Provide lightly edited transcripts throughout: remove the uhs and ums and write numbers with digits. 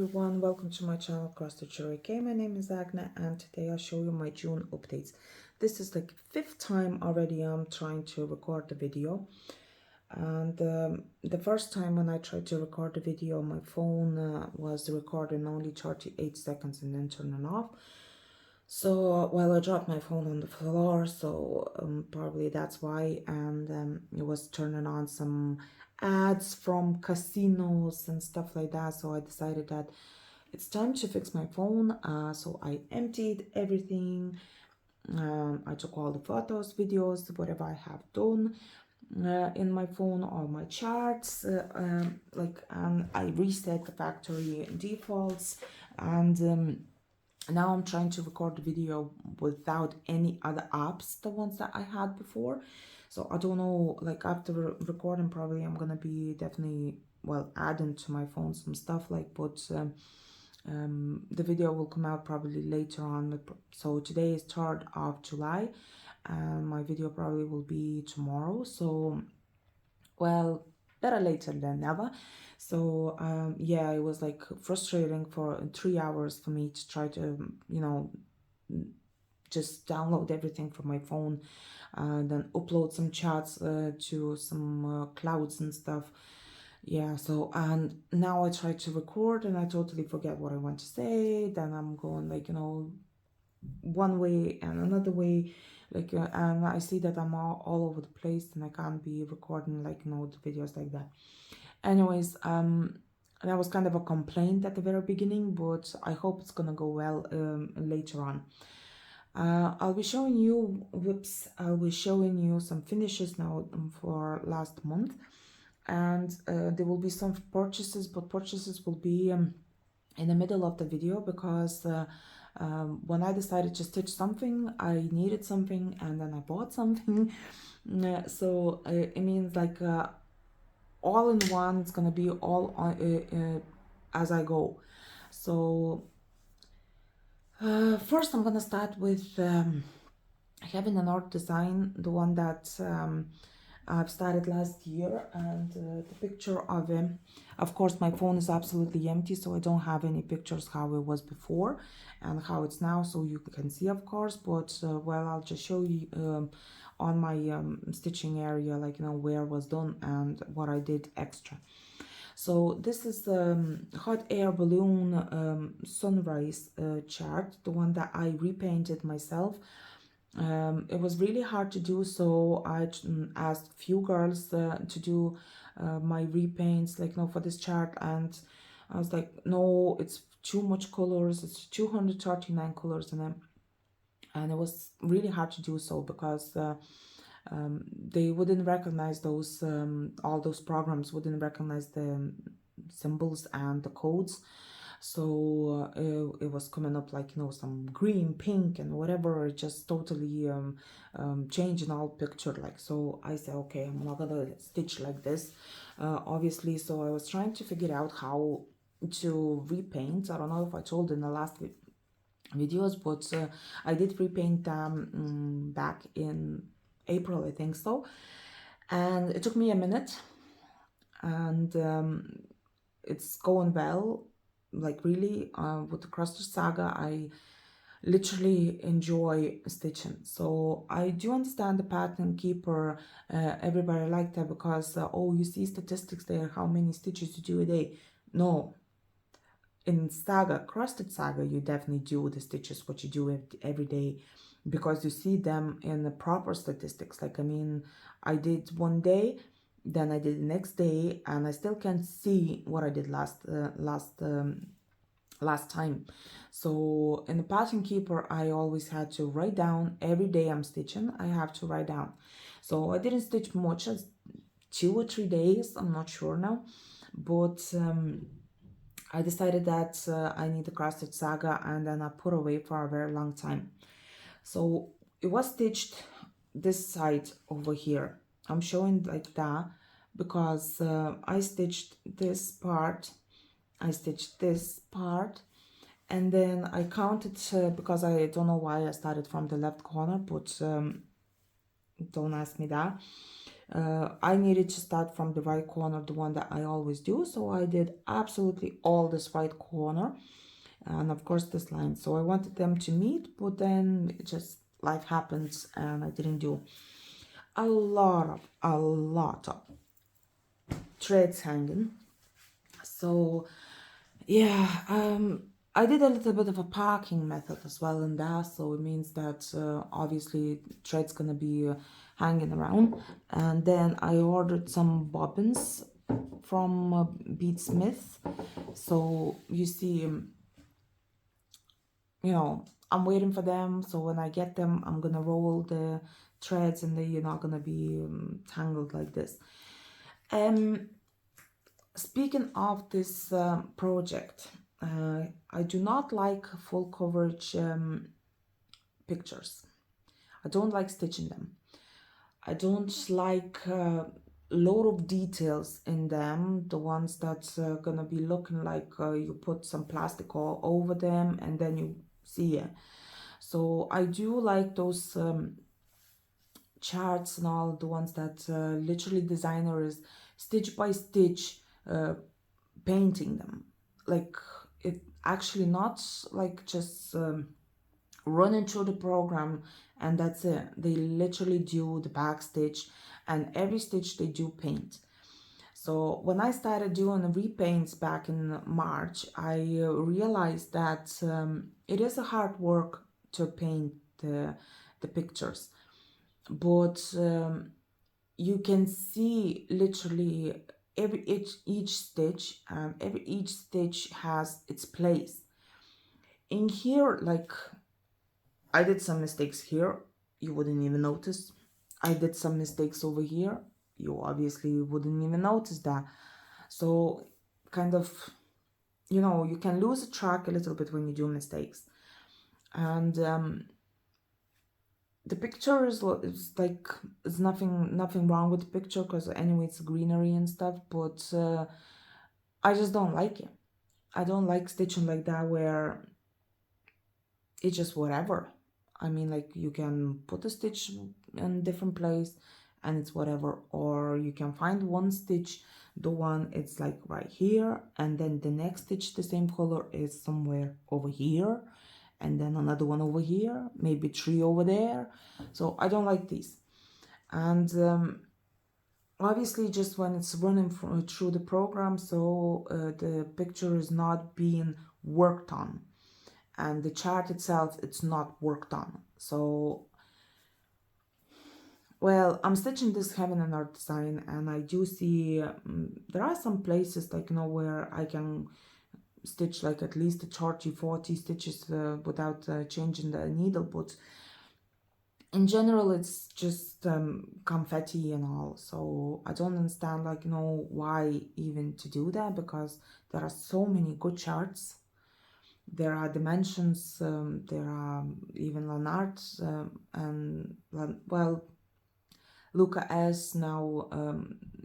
everyone, welcome to my channel Cross the Cherry K. My name is Agna and today I'll show you my June updates. This is like fifth time already I'm trying to record the video, and the first time when I tried to record the video my phone was recording only 38 seconds and then turning off. So well, I dropped my phone on the floor, so probably that's why, and it was turning on some ads from casinos and stuff like that. So I decided that it's time to fix my phone. So I emptied everything. I took all the photos, videos, whatever I have done in my phone, all my charts, and I reset the factory defaults, and now I'm trying to record the video without any other apps, the ones that I had before. So I don't know, like after recording probably I'm gonna be definitely, well, adding to my phone some stuff, like, but the video will come out probably later on. So today is 3rd of July and my video probably will be tomorrow. So well, better later than never. So yeah, it was like frustrating for 3 hours for me to try to, just download everything from my phone and then upload some chats to some clouds and stuff. Yeah, so and now I try to record and I totally forget what I want to say. Then I'm going like, one way and another way, like and I see that I'm all over the place and I can't be recording like, the videos like that. Anyways, that was kind of a complaint at the very beginning, but I hope it's gonna go well later on. I'll be showing you some finishes now for last month, and there will be some purchases, but purchases will be in the middle of the video, because when I decided to stitch something, I needed something and then I bought something. So it means like all in one, it's gonna be all on, as I go. So first I'm gonna start with having an art design, the one that I've started last year, and the picture of him. Of course, my phone is absolutely empty, so I don't have any pictures how it was before and how it's now, so you can see, of course. But well, I'll just show you on my stitching area, like, where it was done and what I did extra. So this is hot air balloon sunrise chart, the one that I repainted myself. It was really hard to do, so I asked few girls to do my repaints, like, for this chart, and I was like, no, it's too much colors, it's 239 colors in them, and it was really hard to do so because they wouldn't recognize those all those programs wouldn't recognize the symbols and the codes. So it was coming up like, some green, pink and whatever, just totally changing all picture, like. So I said, okay, I'm not gonna stitch like this, obviously. So I was trying to figure out how to repaint. I don't know if I told in the last videos, but I did repaint them back in April, I think so, and it took me a minute, and it's going well, like, really. With the Cross Stitch Saga, I literally enjoy stitching. So I do understand the pattern keeper, everybody liked that because oh, you see statistics there, how many stitches you do a day. No, in Saga, Cross Stitch Saga, you definitely do the stitches what you do every day, because you see them in the proper statistics. Like, I mean, I did one day, then I did the next day, and I still can see what I did last time. So in the pattern keeper, I always had to write down every day I'm stitching. I have to write down. So I didn't stitch much, as 2 or 3 days, I'm not sure now, but I decided that I need the Cross Stitch Saga, and then I put away for a very long time. So it was stitched this side over here. I'm showing like that because I stitched this part, I stitched this part, and then I counted because I don't know why I started from the left corner, but don't ask me that. I needed to start from the right corner, the one that I always do. So I did absolutely all this right corner, and of course this line. So I wanted them to meet, but then it just life happens and I didn't do a lot of threads hanging. So yeah, I did a little bit of a parking method as well in there. So it means that obviously thread's gonna be hanging around. And then I ordered some bobbins from Beat Smith. So you see, you know, I'm waiting for them. So when I get them, I'm gonna roll the threads and they're not gonna be tangled like this. Speaking of this project, I do not like full coverage pictures. I don't like stitching them. I don't like a lot of details in them, the ones that's gonna be looking like you put some plastic all over them and then you see it. So I do like those charts and all, the ones that literally designer is stitch by stitch painting them, like it actually not like just running through the program and that's it. They literally do the back stitch and every stitch they do paint. So when I started doing repaints back in March, I realized that it is a hard work to paint the pictures, but you can see literally every each stitch, and each stitch has its place. In here, like I did some mistakes here, you wouldn't even notice. I did some mistakes over here, you obviously wouldn't even notice that. So kind of, you know, you can lose track a little bit when you do mistakes. And the picture is like, there's nothing wrong with the picture because anyway it's greenery and stuff, but I just don't like it. I don't like stitching like that where it's just whatever. I mean, like you can put a stitch in different place and it's whatever, or you can find one stitch, the one it's like right here, and then the next stitch the same color is somewhere over here, and then another one over here, maybe three over there. So I don't like these. And obviously just when it's running through the program, so the picture is not being worked on, and the chart itself, it's not worked on. So well, I'm stitching this Heaven and Art design, and I do see there are some places like, you know, where I can stitch like at least 30-40 stitches without changing the needle, but in general it's just confetti and all. So I don't understand, like, you know, why even to do that, because there are so many good charts. There are dimensions, there are even Lanarte, and well, Luca S now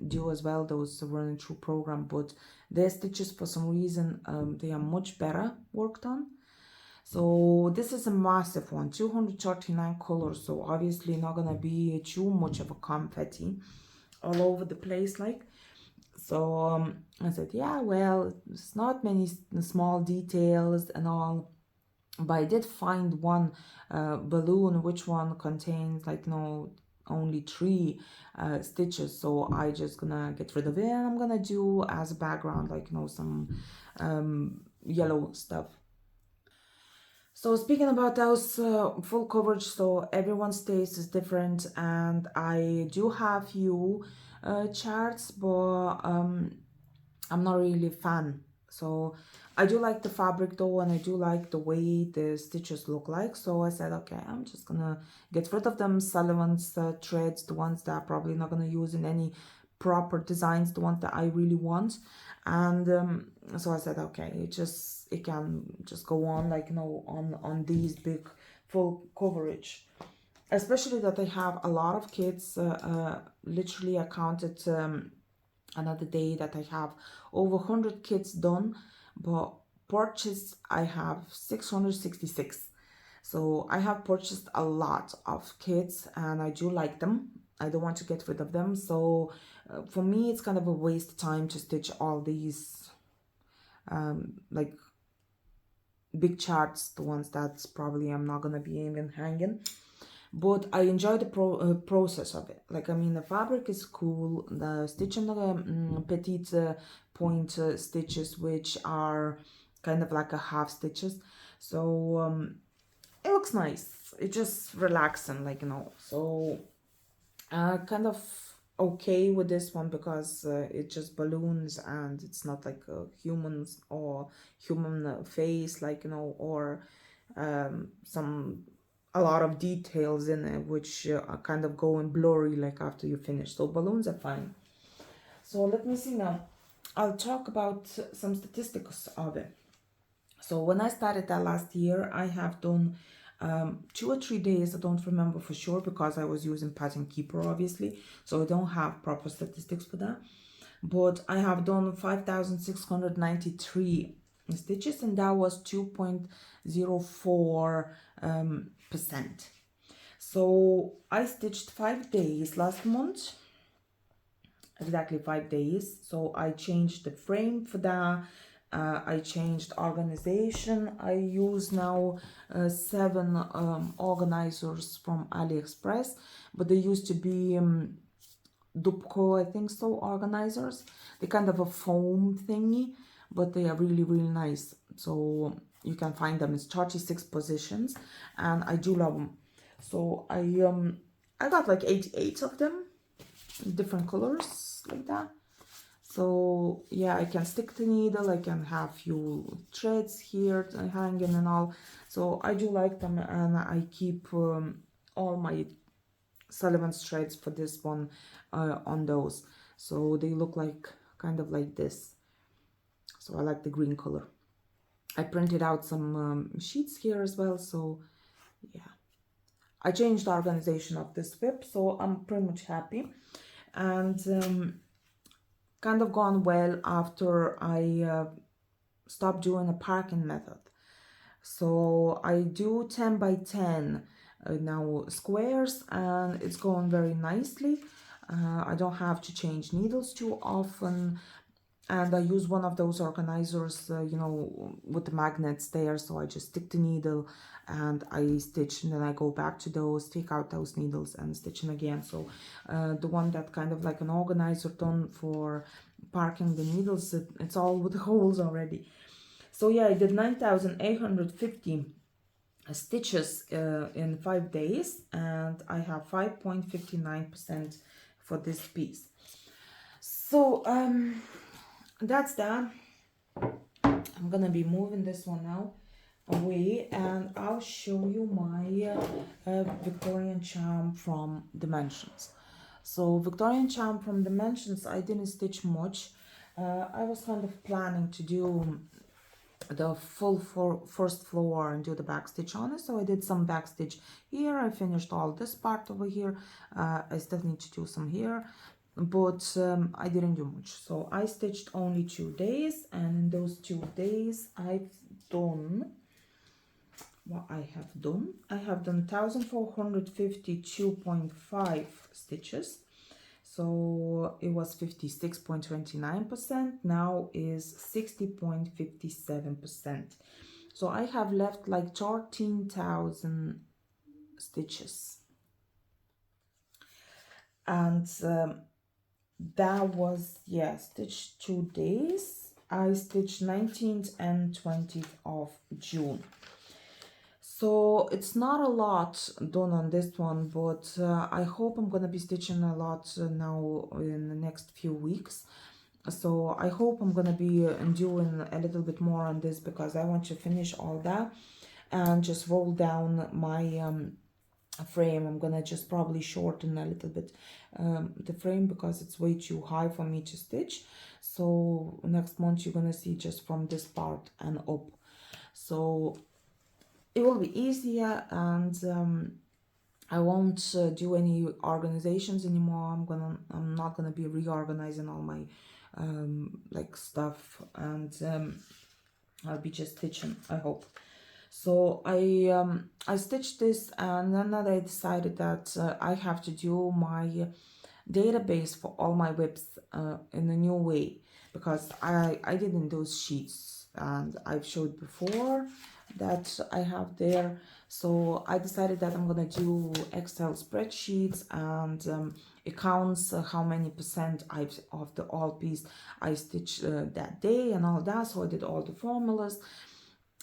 do as well those running through program, but their stitches for some reason they are much better worked on. So this is a massive one, 239 colors, so obviously not gonna be too much of a confetti all over the place like. So I said, yeah, well, it's not many small details and all, but I did find one balloon which one contains like, you know, only 3 stitches. So I just gonna get rid of it, and I'm gonna do as a background, like, you know, some yellow stuff. So speaking about those full coverage, so everyone's taste is different, and I do have few charts, but I'm not really a fan. So I do like the fabric though, and I do like the way the stitches look like. So I said, okay, I'm just gonna get rid of them Sullivan's threads, the ones that I'm probably not gonna use in any proper designs, the ones that I really want. And so I said, okay, it can just go on, like, you know, on these big full coverage, especially that they have a lot of kids. Literally I counted another day that I have over 100 kits done, but purchased I have 666. So I have purchased a lot of kits and I do like them. I don't want to get rid of them. So for me, it's kind of a waste of time to stitch all these like big charts, the ones that's probably I'm not gonna be even hanging. But I enjoy the process of it. Like, I mean, the fabric is cool. The stitching the petite point stitches, which are kind of like a half stitches. So it looks nice. It's just relaxing, like, you know. So kind of okay with this one because it's just balloons and it's not like humans or human face, like, you know, or a lot of details in it which are kind of going blurry like after you finish. So balloons are fine. So let me see now. I'll talk about some statistics of it. So when I started that last year, I have done 2 or 3 days. I don't remember for sure because I was using Pattern Keeper, obviously. So I don't have proper statistics for that. But I have done 5,693 stitches, and that was 2.04%. So I stitched 5 days last month, exactly 5 days. So I changed the frame for that. I changed organization. I use now 7 organizers from AliExpress, but they used to be Dupco, I think so, organizers. They're kind of a foam thingy, but they are really, really nice. So you can find them. It's 36 positions, and I do love them. So I got like 88 of them, different colors like that. So yeah, I can stick the needle, I can have few threads here hanging and all. So I do like them, and I keep all my Sullivan's threads for this one on those. So they look like kind of like this. So I like the green color. I printed out some sheets here as well. So yeah, I changed the organization of this whip, so I'm pretty much happy. And kind of gone well after I stopped doing a parking method. So I do 10 by 10 now squares, and it's going very nicely. I don't have to change needles too often, and I use one of those organizers, you know, with the magnets there. So I just stick the needle and I stitch, and then I go back to those, take out those needles and stitch them again. So the one that kind of like an organizer done for parking the needles, it's all with holes already. So yeah, I did 9,850 stitches in 5 days, and I have 5.59% for this piece. So that's that. I'm gonna be moving this one now away, and I'll show you my Victorian charm from Dimensions. So Victorian charm from Dimensions, I didn't stitch much. I was kind of planning to do the full first floor and do the back stitch on it, so I did some back stitch here. I finished all this part over here. I still need to do some here, but I didn't do much. So I stitched only 2 days, and in those 2 days I've done what I have done. I have done 1,452.5 stitches. So it was 56.29%, now is 60.57%. So I have left like 13,000 stitches. And that was, yeah, stitched 2 days. I stitched 19th and 20th of June. So it's not a lot done on this one, but I hope I'm gonna be stitching a lot now in the next few weeks. So I hope I'm gonna be doing a little bit more on this, because I want to finish all that and just roll down my frame. I'm gonna just probably shorten a little bit the frame, because it's way too high for me to stitch. So next month you're gonna see just from this part and up. So it will be easier, and I won't do any organizations anymore. I'm not gonna be reorganizing all my like stuff, and I'll be just stitching, I hope. So I stitched this, and then I decided that I have to do my database for all my whips in a new way, because I didn't those sheets, and I've showed before that I have there. So I decided that I'm gonna do Excel spreadsheets, and it counts how many percent I've of the all piece I stitched that day and all that. So I did all the formulas,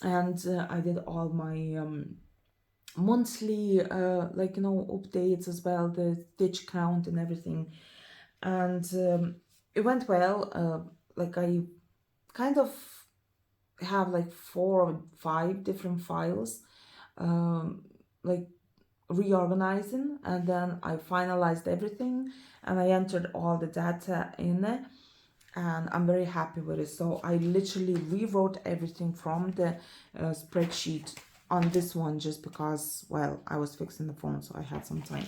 and I did all my monthly like, you know, updates as well, the stitch count and everything. And it went well. Like, I kind of have like 4 or 5 different files, um, like reorganizing, and then I finalized everything and I entered all the data in it, and I'm very happy with it. So I literally rewrote everything from the spreadsheet on this one, just because, well, I was fixing the phone, so I had some time.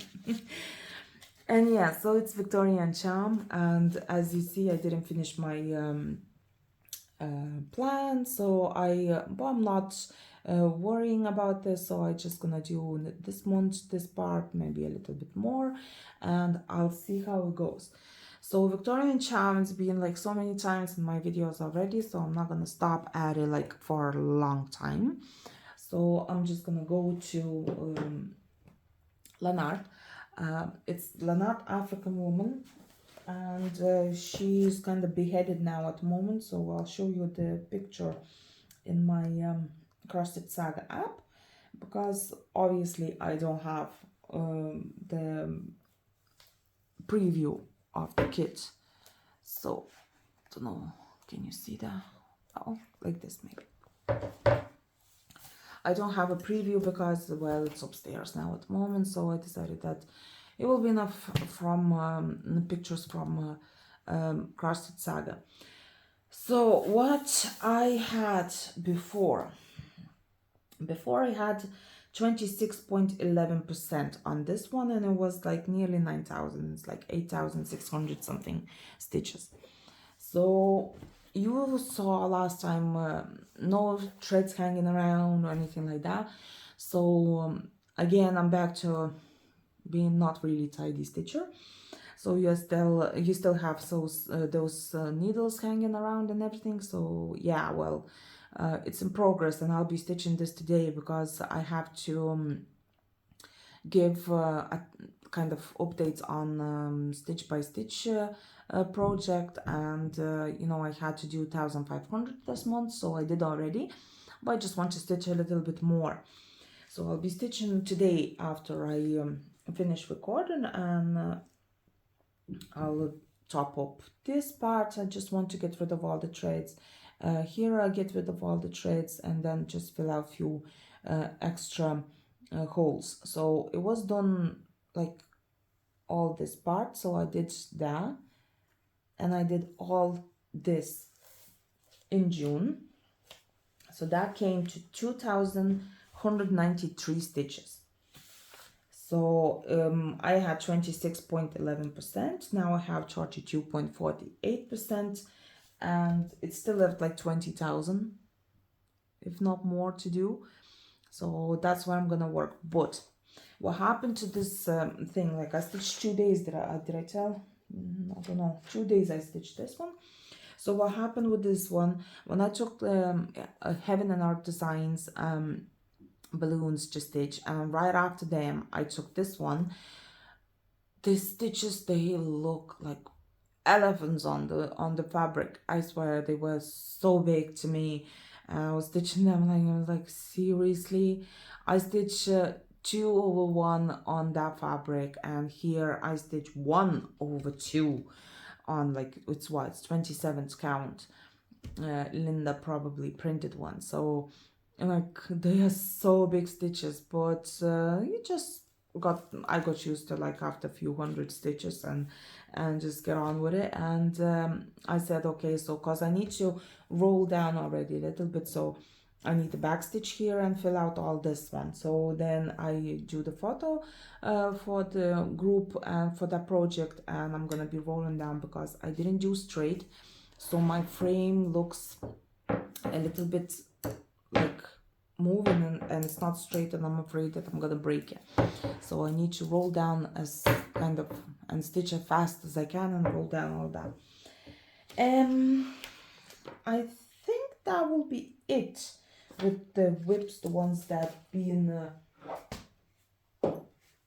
And yeah, so it's Victorian charm, and as you see, I didn't finish my plan, so but I'm not worrying about this. So I just gonna do this month, this part, maybe a little bit more, and I'll see how it goes. So Victorian charm has been like so many times in my videos already, so I'm not gonna stop at it like for a long time. So I'm just gonna go to Lanarte. It's Lanarte African woman, and she's kind of beheaded now at the moment. So I'll show you the picture in my Crusted Saga app, because obviously I don't have the preview of the kit. So I don't know, can you see that? Oh, like this maybe. I don't have a preview because, well, it's upstairs now at the moment, so I decided that it will be enough from the pictures from Crusted Saga. So what I had before I had 26.11% on this one, and it was like nearly 9,000. It's like 8,600 something stitches. So you saw last time no threads hanging around or anything like that. So again, I'm back to being not really tidy stitcher. So you still have those needles hanging around and everything. So yeah, well, it's in progress, and I'll be stitching this today because I have to give a kind of updates on stitch by stitch project, and you know, I had to do 1,500 this month, so I did already, but I just want to stitch a little bit more. So I'll be stitching today after I finish recording, and I'll top up this part. I just want to get rid of all the threads. Here I'll get rid of all the threads and then just fill out a few extra holes. So it was done like all this part, so I did that, and I did all this in June. So that came to 2,193 stitches. So I had 26.11%. Now I have 32.48%, and it still left like 20,000, if not more, to do. So that's where I'm gonna work. But what happened to this thing? Like, I stitched 2 days. Did I tell? I don't know. 2 days I stitched this one. So what happened with this one? When I took Heaven and Art Designs balloons to stitch, and right after them I took this one, the stitches, they look like elephants on the fabric. I swear, they were so big to me. I was stitching them, like, I was like, seriously? I stitched 2/1 on that fabric, and here I stitch 1/2 on, like, it's 27th count. Linda probably printed one. So like, they are so big stitches, but I got used to, like, after a few hundred stitches, and just get on with it. And I said, okay, so because I need to roll down already a little bit, so I need the back stitch here and fill out all this one. So then I do the photo for the group and for that project, and I'm gonna be rolling down because I didn't do straight, so my frame looks a little bit like moving and it's not straight, and I'm afraid that I'm gonna break it. So I need to roll down as kind of and stitch as fast as I can and roll down all that. I think that will be it with the whips, the ones that been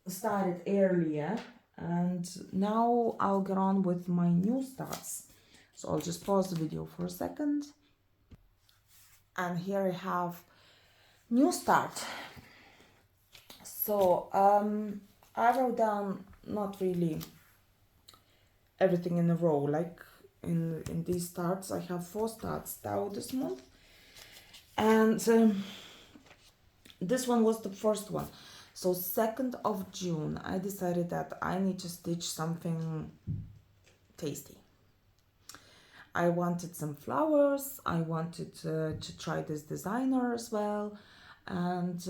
started earlier. And now I'll get on with my new starts. So I'll just pause the video for a second. And here I have new start. So I wrote down not really everything in a row. Like in these starts, I have 4 starts now this month. And this one was the first one. So 2nd of June, I decided that I need to stitch something tasty. I wanted some flowers. I wanted to try this designer as well. And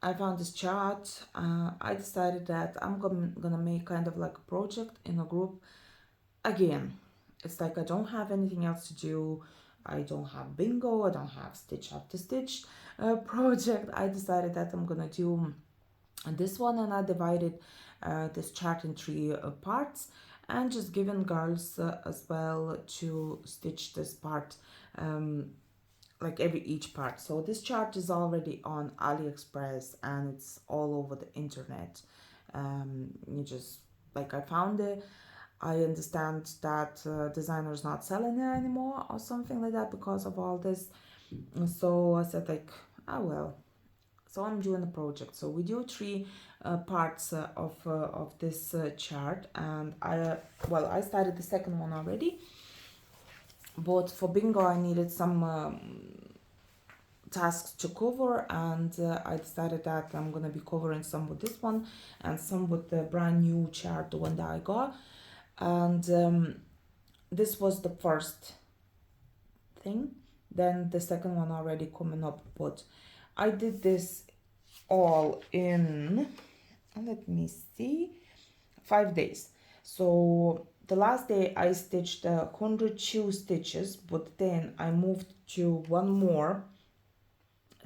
I found this chart. I decided that I'm gonna make kind of like a project in a group. Again, it's like I don't have anything else to do. I don't have bingo. I don't have stitch after stitch project. I decided that I'm gonna do this one, and I divided this chart in 3 parts, and just given girls as well to stitch this part, like each part. So this chart is already on AliExpress and it's all over the internet. You just, like, I found it. I understand that designer is not selling it anymore or something like that because of all this. So I said, like, oh well. So I'm doing a project. So we do 3 parts of this chart, and I started the 2nd one already. But for bingo, I needed some tasks to cover, and I decided that I'm gonna be covering some with this one and some with the brand new chart, the one that I got. And this was the first thing. Then the 2nd one already coming up, but I did this all in, let me see, 5 days. So the last day I stitched 102 stitches, but then I moved to one more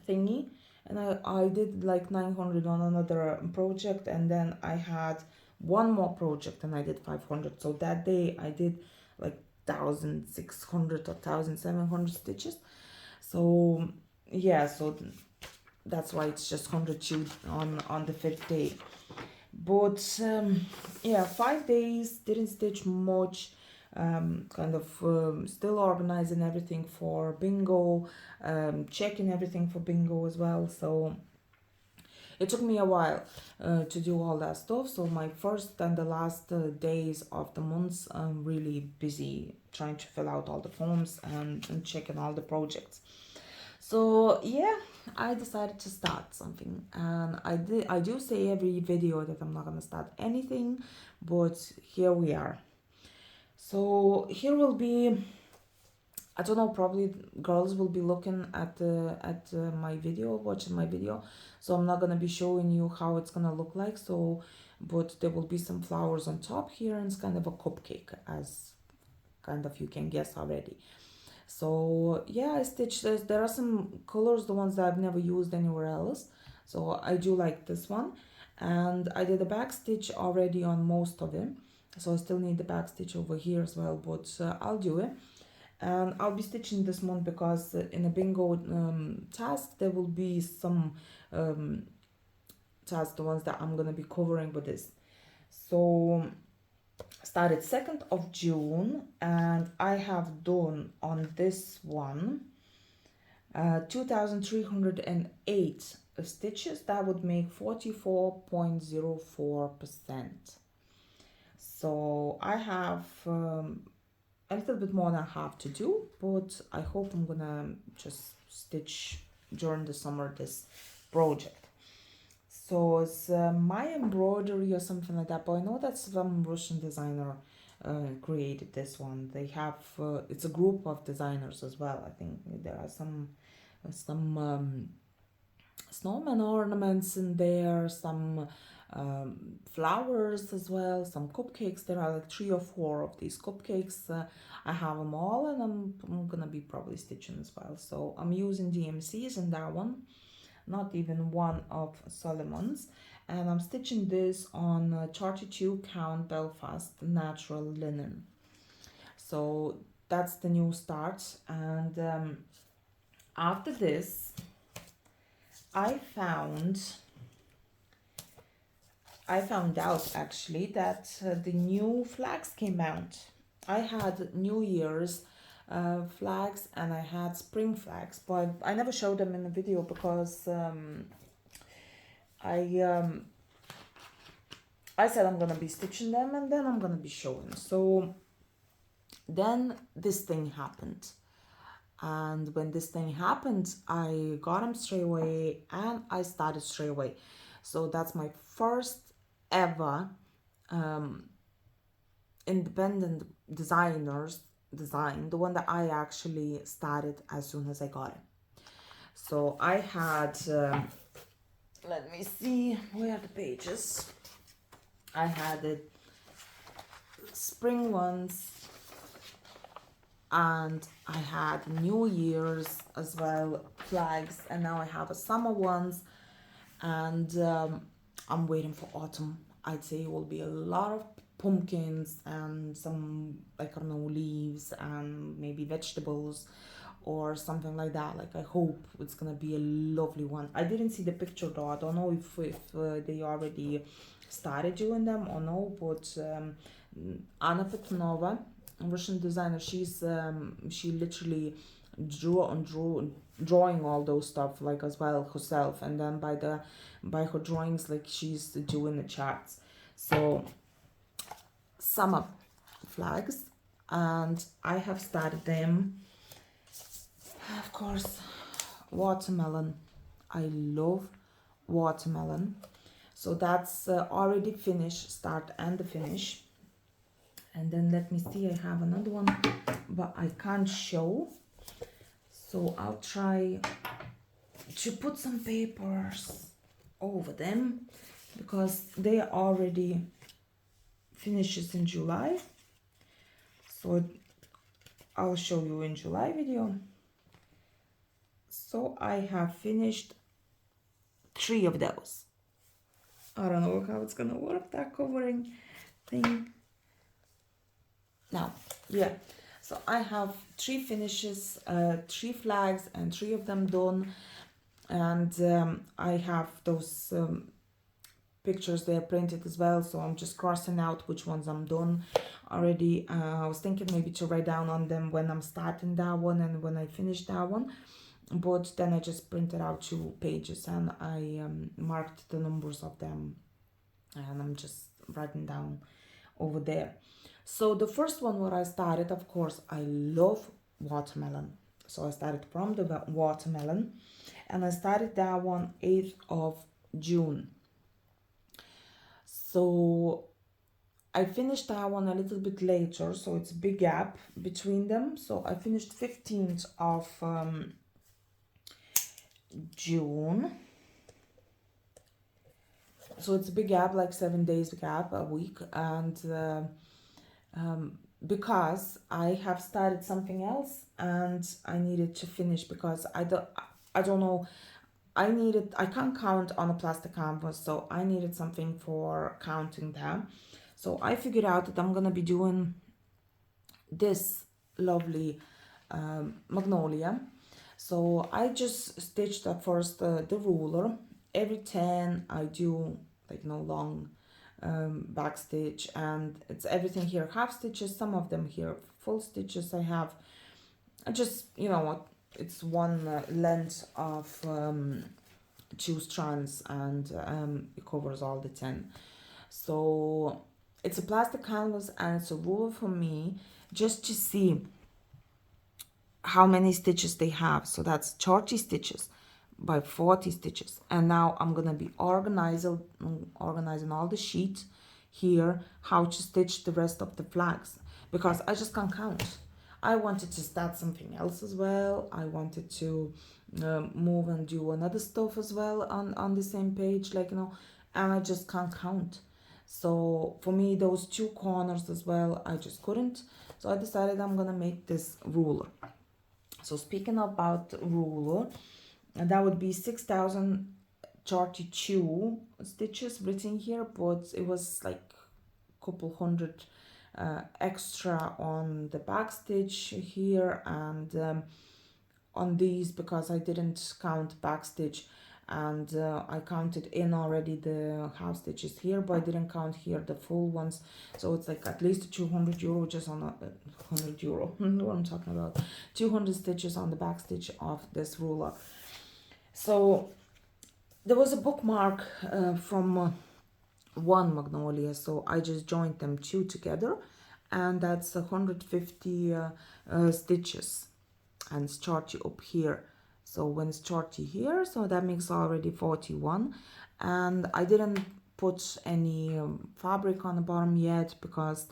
thingy, and I did like 900 on another project, and then I had one more project and I did 500. So that day I did like 1600 or 1700 stitches. So yeah, so that's why it's just 102 on the 5th day. But yeah, 5 days, didn't stitch much. Kind of still organizing everything for bingo, checking everything for bingo as well. So it took me a while to do all that stuff. So my first and the last days of the months, I'm really busy trying to fill out all the forms and checking all the projects. So yeah, I decided to start something, and I do say every video that I'm not gonna start anything, but here we are. So here will be, I don't know, probably girls will be looking at my video, watching my video. So I'm not gonna be showing you how it's gonna look like. So, but there will be some flowers on top here, and it's kind of a cupcake, as kind of you can guess already. So yeah, I stitched this. There are some colors, the ones that I've never used anywhere else. So I do like this one. And I did a back stitch already on most of them. So I still need the back stitch over here as well, but I'll do it. And I'll be stitching this month because in a bingo task, there will be some tasks, the ones that I'm going to be covering with this. So started 2nd of June, and I have done on this one 2308 stitches. That would make 44.04%. So I have a little bit more than half to do, but I hope I'm gonna just stitch during the summer this project. So it's my embroidery or something like that, but I know that some Russian designer created this one. They have it's a group of designers as well. I think there are some snowman ornaments in there, some flowers as well, some cupcakes. There are like 3 or 4 of these cupcakes. I have them all, and I'm gonna be probably stitching as well. So I'm using DMCs in that one, not even one of Solomon's, and I'm stitching this on 32 count Belfast natural linen. So that's the new start. And after this, I found out actually that the new flags came out. I had New Year's flags and I had spring flags, but I never showed them in the video because I said I'm gonna be stitching them and then I'm gonna be showing. So then this thing happened. And when this thing happened, I got them straight away and I started straight away. So that's my first ever independent designer's design, the one that I actually started as soon as I got it. So I had, let me see, where are the pages? I had the spring ones, and I had New Year's as well flags, and now I have a summer ones, and I'm waiting for autumn. I'd say it will be a lot of pumpkins and some, like, I don't know, leaves and maybe vegetables or something like that. Like, I hope it's gonna be a lovely one. I didn't see the picture though. I don't know if they already started doing them or no, but Anna Petronova, Russian designer, she literally drawing all those stuff like as well herself, and then by her drawings, like, she's doing the charts. So summer flags, and I have started them. Of course, watermelon. I love watermelon. So that's already finished, start and the finish. And then let me see, I have another one, but I can't show. So I'll try to put some papers over them because they already finishes in July. So I'll show you in July video. So I have finished 3 of those. I don't know how it's gonna work, that covering thing. Now, yeah, so I have 3 finishes, 3 flags, and 3 of them done. And I have those pictures there printed as well, so I'm just crossing out which ones I'm done already. I was thinking maybe to write down on them when I'm starting that one and when I finish that one, but then I just printed out 2 pages and I marked the numbers of them, and I'm just writing down over there. So the first one where I started, of course, I love watermelon. So I started from the watermelon, and I started that one 8th of June. So I finished that one a little bit later, so it's a big gap between them. So I finished 15th of June. So it's a big gap, like 7 days gap, a week. And because I have started something else and I needed to finish, because I don't know, I can't count on a plastic canvas, so I needed something for counting them. So I figured out that I'm gonna be doing this lovely magnolia. So I just stitched at first the ruler. Every 10 I do, like, no long back stitch, and it's everything here half stitches, some of them here full stitches. I have just, you know what, it's one length of 2 strands, and it covers all the 10. So it's a plastic canvas and it's a ruler for me just to see how many stitches they have. So that's 30 stitches by 40 stitches. And now I'm gonna be organizing all the sheet here, how to stitch the rest of the flags, because I just can't count. I wanted to start something else as well. I wanted to move and do another stuff as well on the same page, like, you know, and I just can't count. So for me, those two corners as well, I just couldn't. So I decided I'm gonna make this ruler. So speaking about ruler, and that would be 6,032 stitches written here, but it was like a couple hundred extra on the back stitch here, and on these, because I didn't count back stitch, and I counted in already the half stitches here, but I didn't count here the full ones. So it's like at least 200 euro just on a 100 euro what I'm talking about, 200 stitches on the back stitch of this ruler. So there was a bookmark from one magnolia, so I just joined them two together, and that's 150 stitches, and start you up here. So when start you here, so that makes already 41, and I didn't put any fabric on the bottom yet because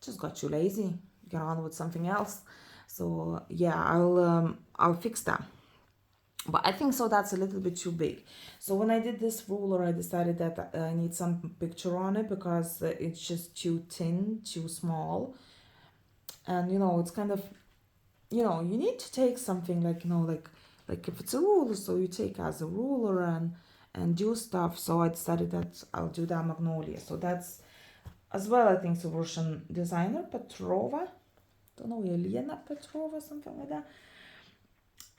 just got too lazy, get on with something else. So yeah, I'll fix that. But I think so that's a little bit too big. So when I did this ruler, I decided that I need some picture on it because it's just too thin, too small. And, you know, it's kind of, you know, you need to take something like, you know, like if it's a ruler, so you take as a ruler and do stuff. So I decided that I'll do that magnolia. So that's, as well, I think it's a Russian designer, Petrova. Don't know, Elena Petrova, something like that.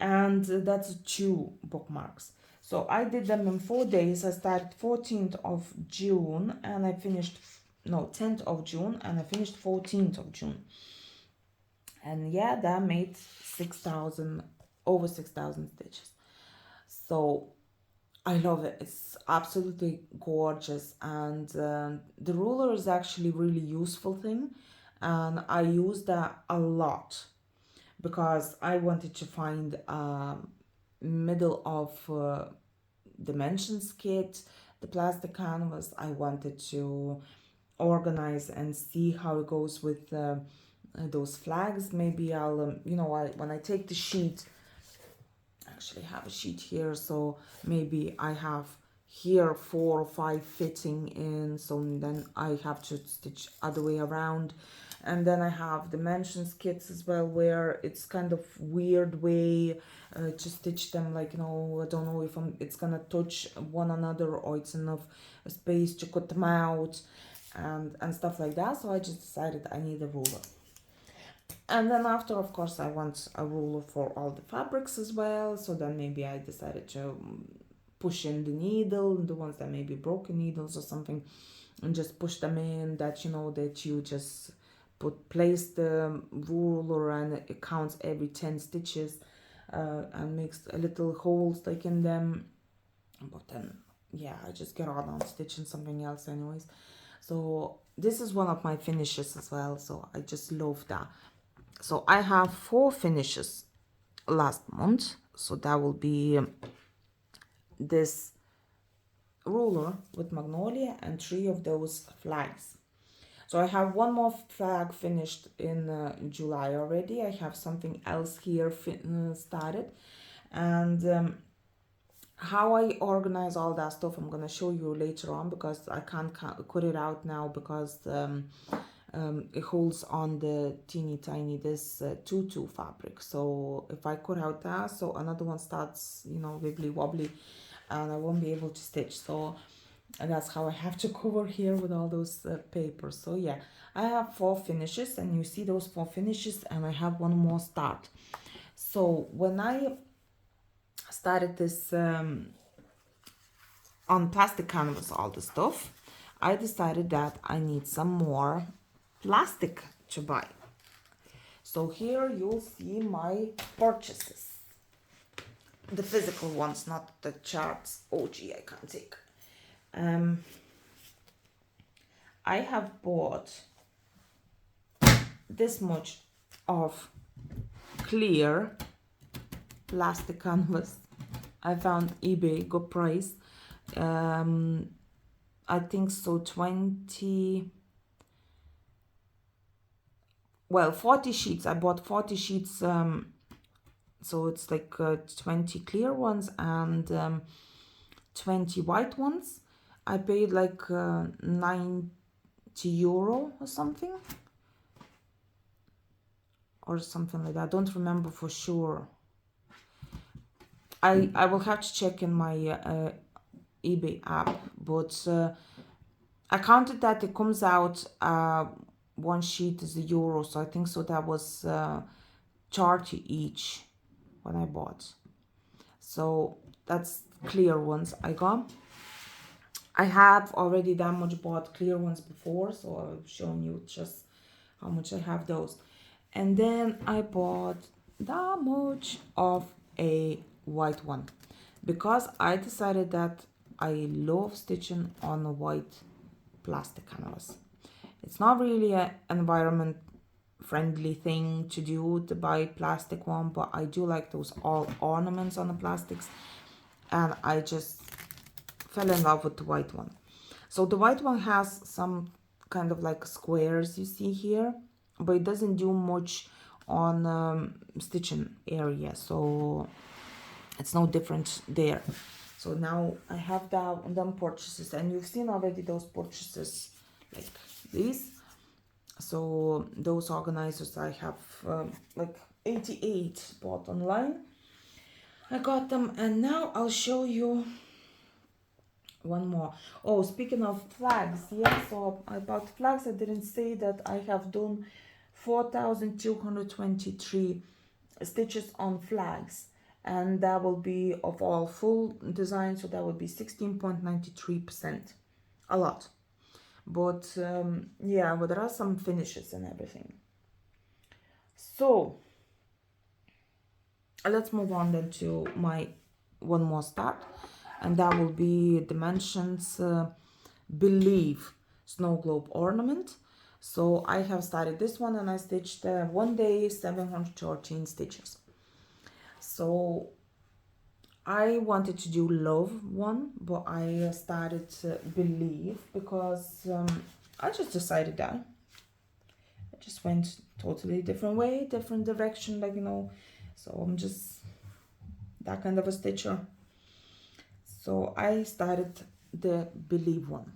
And that's two bookmarks. So I did them in 4 days. I started 14th of June and I finished, no, 10th of June and I finished 14th of June. And yeah, that made 6,000, over 6,000 stitches. So I love it. It's absolutely gorgeous. And the ruler is actually really useful thing. And I use that a lot, because I wanted to find middle of dimensions kit, the plastic canvas. I wanted to organize and see how it goes with those flags. Maybe I'll, you know, when I take the sheet, I actually have a sheet here, so maybe I have here 4 or 5 fitting in, so then I have to stitch other way around. And then I have dimensions kits as well, where it's kind of weird way to stitch them, like, you know, I don't know if it's gonna touch one another or it's enough space to cut them out and stuff like that. So I just decided I need a ruler. And then after, of course, I want a ruler for all the fabrics as well. So then maybe I decided to push in the needle, the ones that may be broken needles or something, and just push them in, that, you know, that you just place the ruler and it counts every 10 stitches and makes a little holes like in them. But then, yeah, I just get on stitching something else anyways. So this is one of my finishes as well, so I just love that. So I have 4 finishes last month, so that will be this ruler with magnolia and 3 of those flags. So I have one more flag finished in July already. I have something else here started, and how I organize all that stuff I'm gonna show you later on, because I can't cut it out now, because it holds on the teeny tiny this tutu fabric. So if I cut out that, so another one starts, you know, wibbly wobbly, and I won't be able to stitch. So and that's how I have to cover here with all those papers. So yeah, I have 4 finishes, and you see those 4 finishes, and I have one more start. So when I started this on plastic canvas, all the stuff, I decided that I need some more plastic to buy. So here you'll see my purchases, the physical ones, not the charts. Oh gee, I can't take. I have bought this much of clear plastic canvas. I found eBay, good price. I think so 20, well, 40 sheets. I bought 40 sheets, so it's like 20 clear ones and 20 white ones. I paid like 90 euro or something like that. I don't remember for sure. I will have to check in my eBay app, but I counted that it comes out one sheet is a euro, so I think so that was 30 each when I bought. So that's clear ones I got. I have already that much bought clear ones before, so I've shown you just how much I have those. And then I bought that much of a white one because I decided that I love stitching on a white plastic canvas. It's not really an environment friendly thing to do to buy plastic one, but I do like those all ornaments on the plastics, and I just fell in love with the white one. So the white one has some kind of like squares you see here, but it doesn't do much on stitching area, so it's no different there. So now I have them purchases, and you've seen already those purchases like these. So those organizers I have like 88 bought online. I got them, and now I'll show you one more. Oh, speaking of flags, yeah, so about flags, I didn't say that I have done 4,223 stitches on flags, and that will be of all full design, so that would be 16.93%. A lot, but yeah, but there are some finishes and everything. So let's move on then to my one more start, and that will be Dimensions Believe Snow Globe Ornament. So I have started this one, and I stitched one day 713 stitches. So I wanted to do Love one, but I started Believe because I just decided that. I just went totally different way, different direction, like, you know, so I'm just that kind of a stitcher. So I started the Believe one.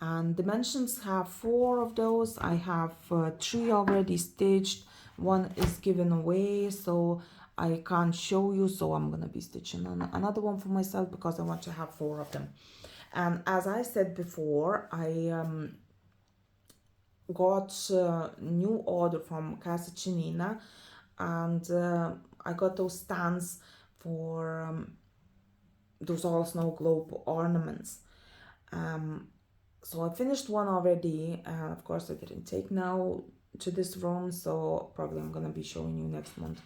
And dimensions have 4 of those. I have 3 already stitched. One is given away, so I can't show you, so I'm gonna be stitching on another one for myself because I want to have 4 of them. And as I said before, I got a new order from Casa Chinina, and I got those stands for those all snow globe ornaments. So I finished one already, and of course I didn't take now to this room, so probably I'm gonna be showing you next month.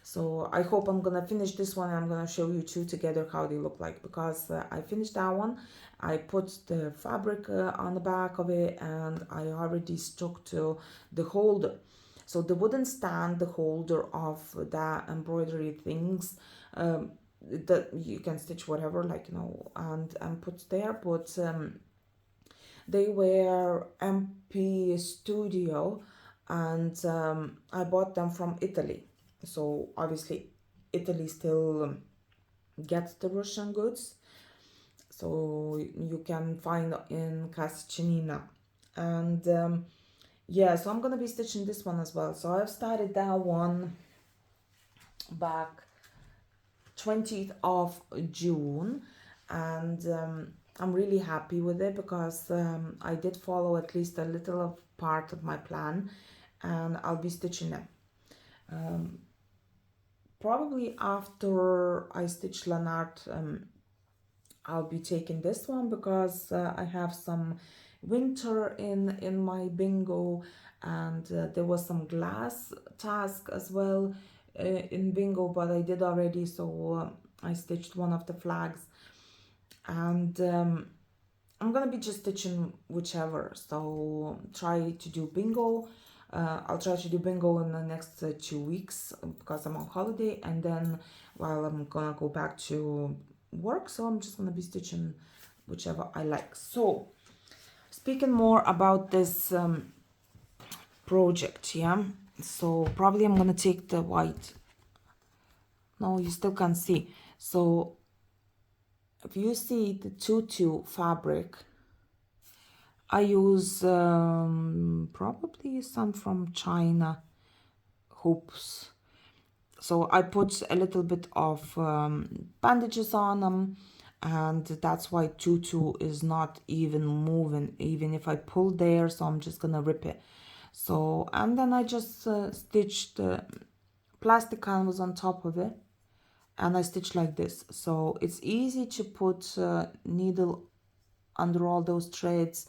So I hope I'm gonna finish this one, and I'm gonna show you 2 together how they look like, because I finished that one. I put the fabric on the back of it, and I already stuck to the holder. So the wooden stand, the holder of that embroidery things, that you can stitch whatever, like, you know, and put there, but they were MP Studio, and I bought them from Italy. So obviously Italy still gets the Russian goods, so you can find in Casa Chinina. And yeah, so I'm gonna be stitching this one as well. So I've started that one back 20th of June, and I'm really happy with it because I did follow at least a little of part of my plan, and I'll be stitching them. Probably after I stitch Lanarte, I'll be taking this one because I have some winter in my bingo, and there was some glass task as well in bingo, but I did already, so I stitched one of the flags, and I'm gonna be just stitching whichever. So try to do bingo. I'll try to do bingo in the next 2 weeks because I'm on holiday, and then while I'm gonna go back to work, so I'm just gonna be stitching whichever I like. So speaking more about this project. Yeah, so probably I'm gonna take the white. No, you still can't see. So if you see the tutu fabric, I use probably some from China hoops. So I put a little bit of bandages on them, and that's why tutu is not even moving, even if I pull there. So I'm just gonna rip it. So, and then I just stitched the plastic canvas on top of it, and I stitch like this. So it's easy to put needle under all those threads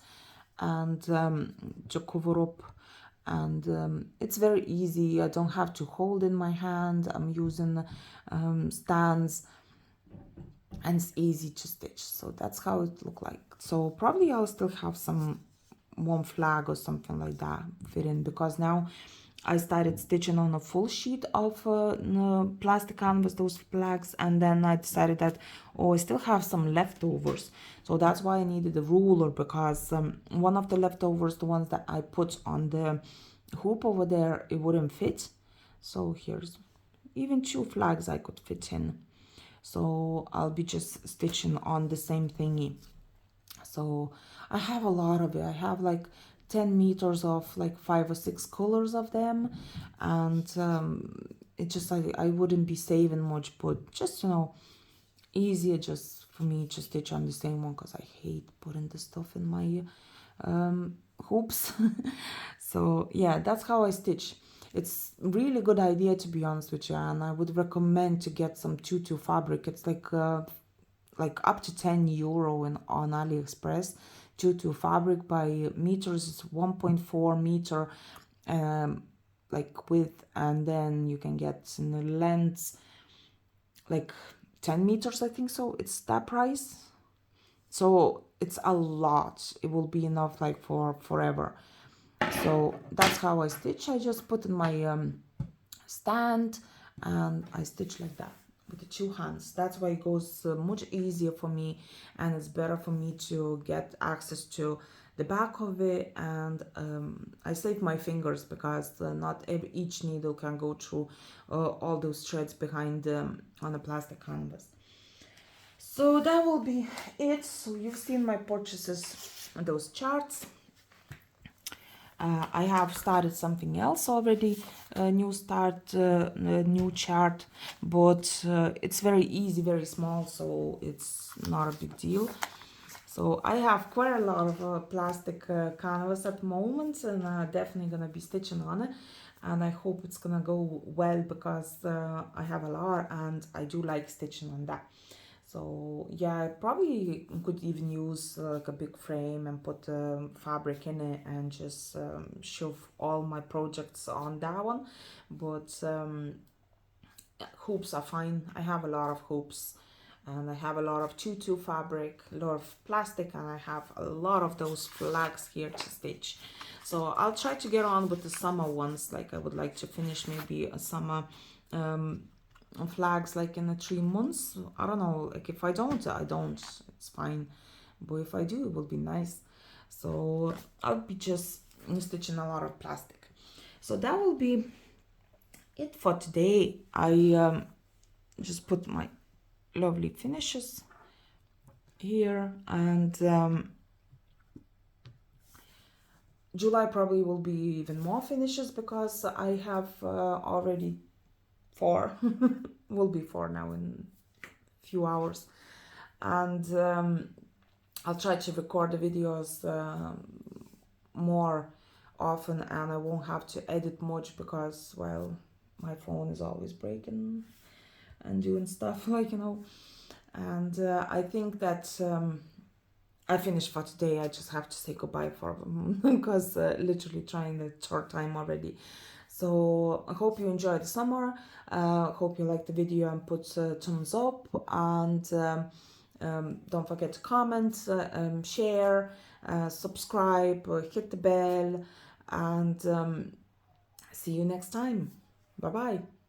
and to cover up, and it's very easy. I don't have to hold in my hand. I'm using stands, and it's easy to stitch. So that's how it look like. So probably I'll still have some one flag or something like that fit in, because now I started stitching on a full sheet of plastic canvas, those flags, and then I decided that, oh, I still have some leftovers. So that's why I needed a ruler, because one of the leftovers, the ones that I put on the hoop over there, it wouldn't fit. So here's even 2 flags I could fit in. So I'll be just stitching on the same thingy. So I have a lot of it. I have like 10 meters of like 5 or 6 colors of them, and it just, I wouldn't be saving much, but just, you know, easier just for me to stitch on the same one, because I hate putting the stuff in my hoops. So yeah, that's how I stitch. It's really good idea, to be honest with you, and I would recommend to get some tutu fabric. It's like up to €10 on AliExpress. Tutu fabric by meters is 1.4 meter like width, and then you can get in the length like 10 meters, I think. So it's that price. So it's a lot. It will be enough like for forever. So that's how I stitch. I just put in my stand, and I stitch like that with the 2 hands. That's why it goes much easier for me, and it's better for me to get access to the back of it, and I save my fingers, because not each needle can go through all those threads behind on a plastic canvas. So that will be it. So you've seen my purchases, those charts. I have started something else already, a new start, a new chart, but it's very easy, very small, so it's not a big deal. So I have quite a lot of plastic canvas at the moment, and definitely gonna be stitching on it, and I hope it's gonna go well, because I have a lot and I do like stitching on that. So yeah, I probably could even use like a big frame and put fabric in it, and just shove all my projects on that one. But hoops are fine. I have a lot of hoops, and I have a lot of tutu fabric, a lot of plastic, and I have a lot of those flags here to stitch. So I'll try to get on with the summer ones. Like I would like to finish maybe a summer flags like in the 3 months. I don't know, like if I don't, it's fine, but if I do, it will be nice. So I'll be just stitching a lot of plastic. So that will be it for today. I just put my lovely finishes here, and July probably will be even more finishes, because I have already 4 will be 4 now in a few hours, and I'll try to record the videos more often, and I won't have to edit much, because, well, my phone is always breaking and doing stuff, like, you know. And I think that I finished for today. I just have to say goodbye for them, because literally trying the 3rd time already. So I hope you enjoyed the summer. Hope you liked the video, and put thumbs up, and don't forget to comment, share, subscribe, hit the bell, and see you next time. Bye bye.